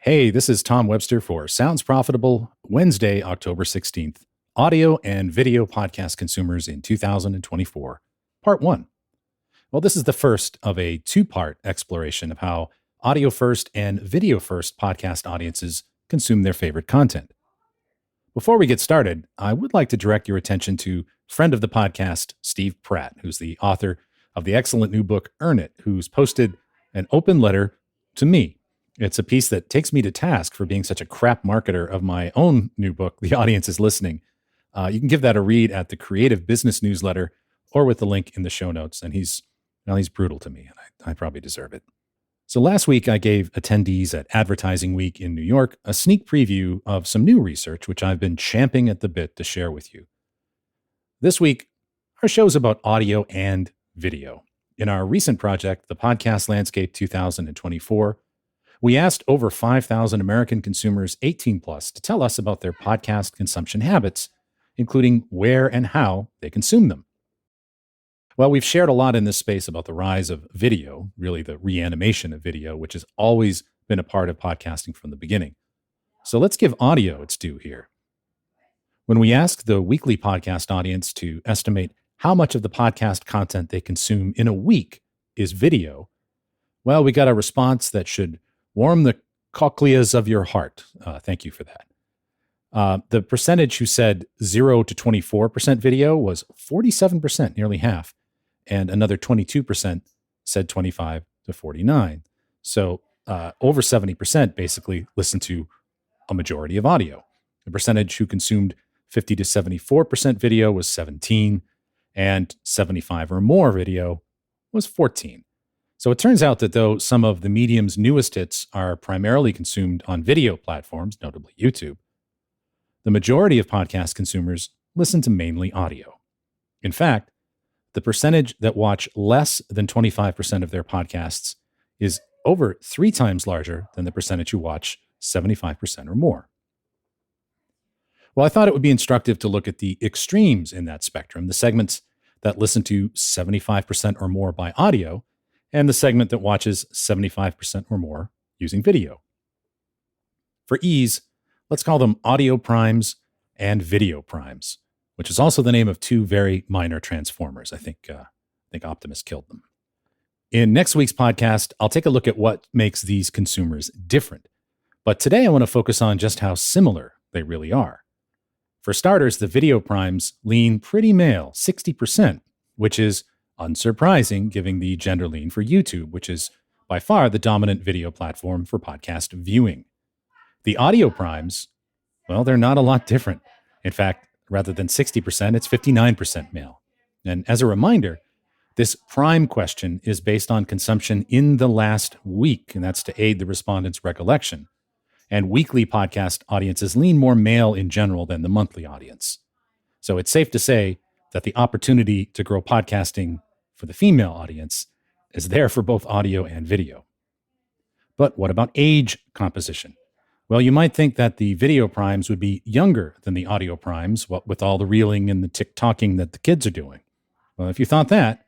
Hey, this is Tom Webster for Sounds Profitable, Wednesday, October 16th. Audio and video podcast consumers in 2024, Part 1. Well, this is the first of a two-part exploration of how audio first and video first podcast audiences consume their favorite content. Before we get started, I would like to direct your attention to friend of the podcast, Steve Pratt, who's the author of the excellent new book, Earn It, who's posted an open letter to me. It's a piece that takes me to task for being such a crap marketer of my own new book, The Audience is Listening. You can give that a read at the Creative Business Newsletter or with the link in the show notes. And he's brutal to me, and I probably deserve it. So last week, I gave attendees at Advertising Week in New York a sneak preview of some new research, which I've been champing at the bit to share with you. This week, our show's about audio and video. In our recent project, the Podcast Landscape 2024, we asked over 5,000 American consumers 18 plus to tell us about their podcast consumption habits, including where and how they consume them. Well, we've shared a lot in this space about the rise of video, really the reanimation of video, which has always been a part of podcasting from the beginning. So let's give audio its due here. When we asked the weekly podcast audience to estimate how much of the podcast content they consume in a week is video, well, we got a response that should warm the cochleas of your heart. Thank you for that. The percentage who said 0 to 24% video was 47%, nearly half. And another 22% said 25 to 49. So over 70% basically listened to a majority of audio. The percentage who consumed 50 to 74% video was 17, and 75 or more video was 14. So it turns out that though some of the medium's newest hits are primarily consumed on video platforms, notably YouTube, the majority of podcast consumers listen to mainly audio. In fact, the percentage that watch less than 25% of their podcasts is over 3 times larger than the percentage who watch 75% or more. Well, I thought it would be instructive to look at the extremes in that spectrum, the segments that listen to 75% or more by audio, and the segment that watches 75% or more using video. For ease, let's call them audio primes and video primes, which is also the name of 2 very minor transformers. I think Optimus killed them. In next week's podcast, I'll take a look at what makes these consumers different. But today I want to focus on just how similar they really are. For starters, the video primes lean pretty male, 60%, which is unsurprising given the gender lean for YouTube, which is by far the dominant video platform for podcast viewing. The audio primes, well, they're not a lot different. In fact, rather than 60%, it's 59% male. And as a reminder, this prime question is based on consumption in the last week, and that's to aid the respondents' recollection. And weekly podcast audiences lean more male in general than the monthly audience. So it's safe to say that the opportunity to grow podcasting for the female audience is there for both audio and video. But what about age composition? Well, you might think that the video primes would be younger than the audio primes, what with all the reeling and the tick-tocking that the kids are doing. Well, if you thought that,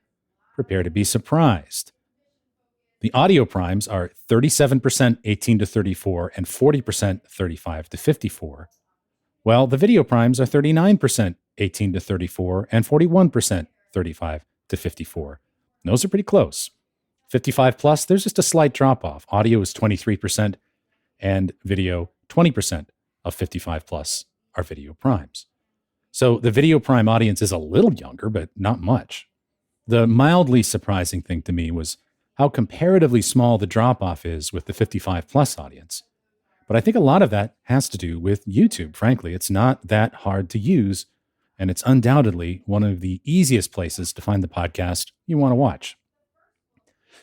prepare to be surprised. The audio primes are 37% 18 to 34 and 40% 35 to 54. Well, the video primes are 39% 18 to 34 and 41% 35 to 54. Those are pretty close. 55 plus, there's just a slight drop off. Audio is 23% and video 20% of 55 plus are video primes. So the video prime audience is a little younger, but not much. The mildly surprising thing to me was how comparatively small the drop off is with the 55 plus audience. But I think a lot of that has to do with YouTube. Frankly, it's not that hard to use, and it's undoubtedly one of the easiest places to find the podcast you want to watch.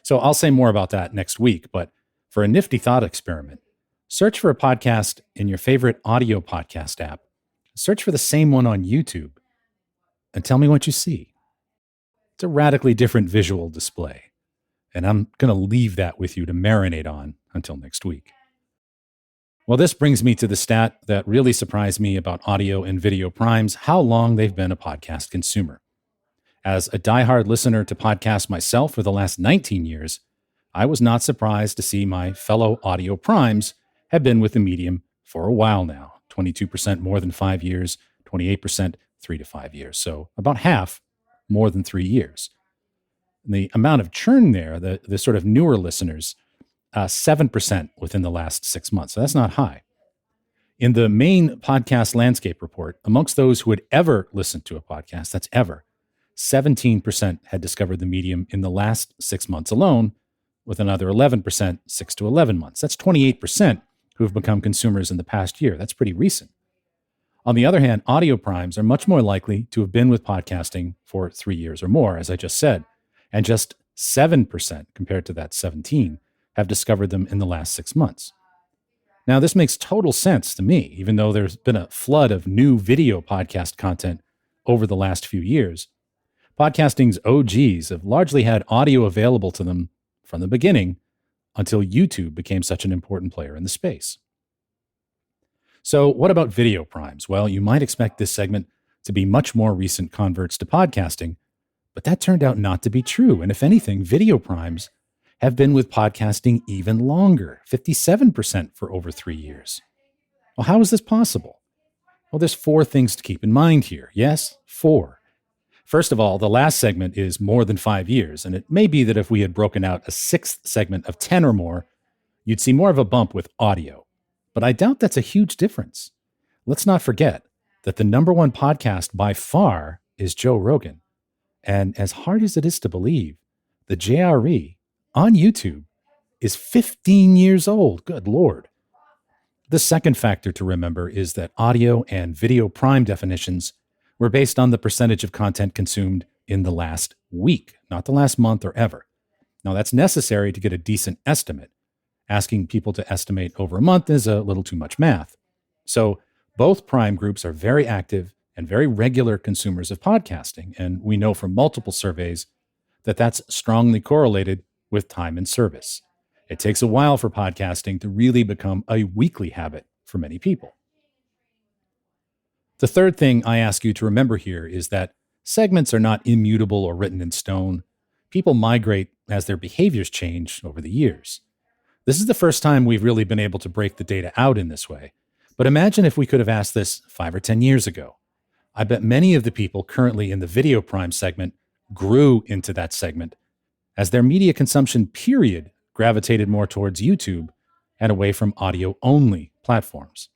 So I'll say more about that next week, but for a nifty thought experiment, search for a podcast in your favorite audio podcast app. Search for the same one on YouTube and tell me what you see. It's a radically different visual display, and I'm going to leave that with you to marinate on until next week. Well, this brings me to the stat that really surprised me about audio and video primes, how long they've been a podcast consumer. As a diehard listener to podcasts myself for the last 19 years, I was not surprised to see my fellow audio primes have been with the medium for a while now. 22% more than 5 years, 28% 3 to 5 years. So about half more than 3 years. And the amount of churn there, the sort of newer listeners, 7% within the last 6 months. So that's not high. In the main podcast landscape report, amongst those who had ever listened to a podcast, that's ever, 17% had discovered the medium in the last 6 months alone, with another 11%, 6 to 11 months. That's 28% who have become consumers in the past year. That's pretty recent. On the other hand, audio primes are much more likely to have been with podcasting for 3 years or more, as I just said, and just 7% compared to that 17 have discovered them in the last 6 months. Now, this makes total sense to me, even though there's been a flood of new video podcast content over the last few years. Podcasting's OGs have largely had audio available to them from the beginning until YouTube became such an important player in the space. So what about video primes? Well, you might expect this segment to be much more recent converts to podcasting, but that turned out not to be true. And if anything, video primes have been with podcasting even longer, 57% for over 3 years. Well, how is this possible? Well, there's 4 things to keep in mind here. Yes, 4. First of all, the last segment is more than 5 years, and it may be that if we had broken out a 6th segment of 10 or more, you'd see more of a bump with audio. But I doubt that's a huge difference. Let's not forget that the number one podcast by far is Joe Rogan. And as hard as it is to believe, the JRE on YouTube is 15 years old. Good Lord. The second factor to remember is that audio and video prime definitions were based on the percentage of content consumed in the last week, not the last month or ever. Now, that's necessary to get a decent estimate. Asking people to estimate over a month is a little too much math. So both prime groups are very active and very regular consumers of podcasting, and we know from multiple surveys that that's strongly correlated with time and service. It takes a while for podcasting to really become a weekly habit for many people. The third thing I ask you to remember here is that segments are not immutable or written in stone. People migrate as their behaviors change over the years. This is the first time we've really been able to break the data out in this way. But imagine if we could have asked this 5 or 10 years ago. I bet many of the people currently in the video prime segment grew into that segment as their media consumption period gravitated more towards YouTube and away from audio-only platforms.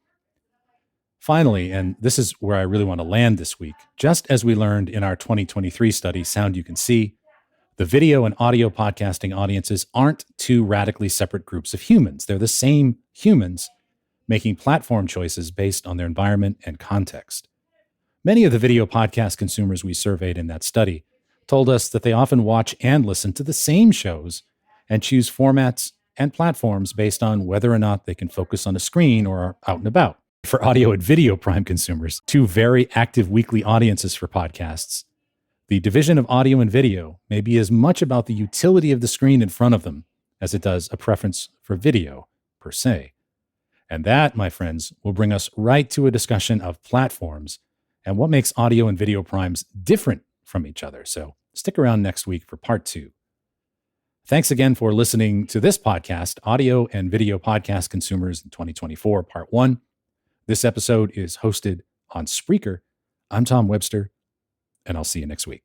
Finally, and this is where I really want to land this week, just as we learned in our 2023 study, Sound You Can See, the video and audio podcasting audiences aren't two radically separate groups of humans. They're the same humans making platform choices based on their environment and context. Many of the video podcast consumers we surveyed in that study told us that they often watch and listen to the same shows and choose formats and platforms based on whether or not they can focus on a screen or are out and about. For audio and video prime consumers, two very active weekly audiences for podcasts, the division of audio and video may be as much about the utility of the screen in front of them as it does a preference for video per se. And that, my friends, will bring us right to a discussion of platforms and what makes audio and video primes different from each other. So stick around next week for part 2. Thanks again for listening to this podcast, Audio and Video Podcast Consumers in 2024, Part 1. This episode is hosted on Spreaker. I'm Tom Webster, and I'll see you next week.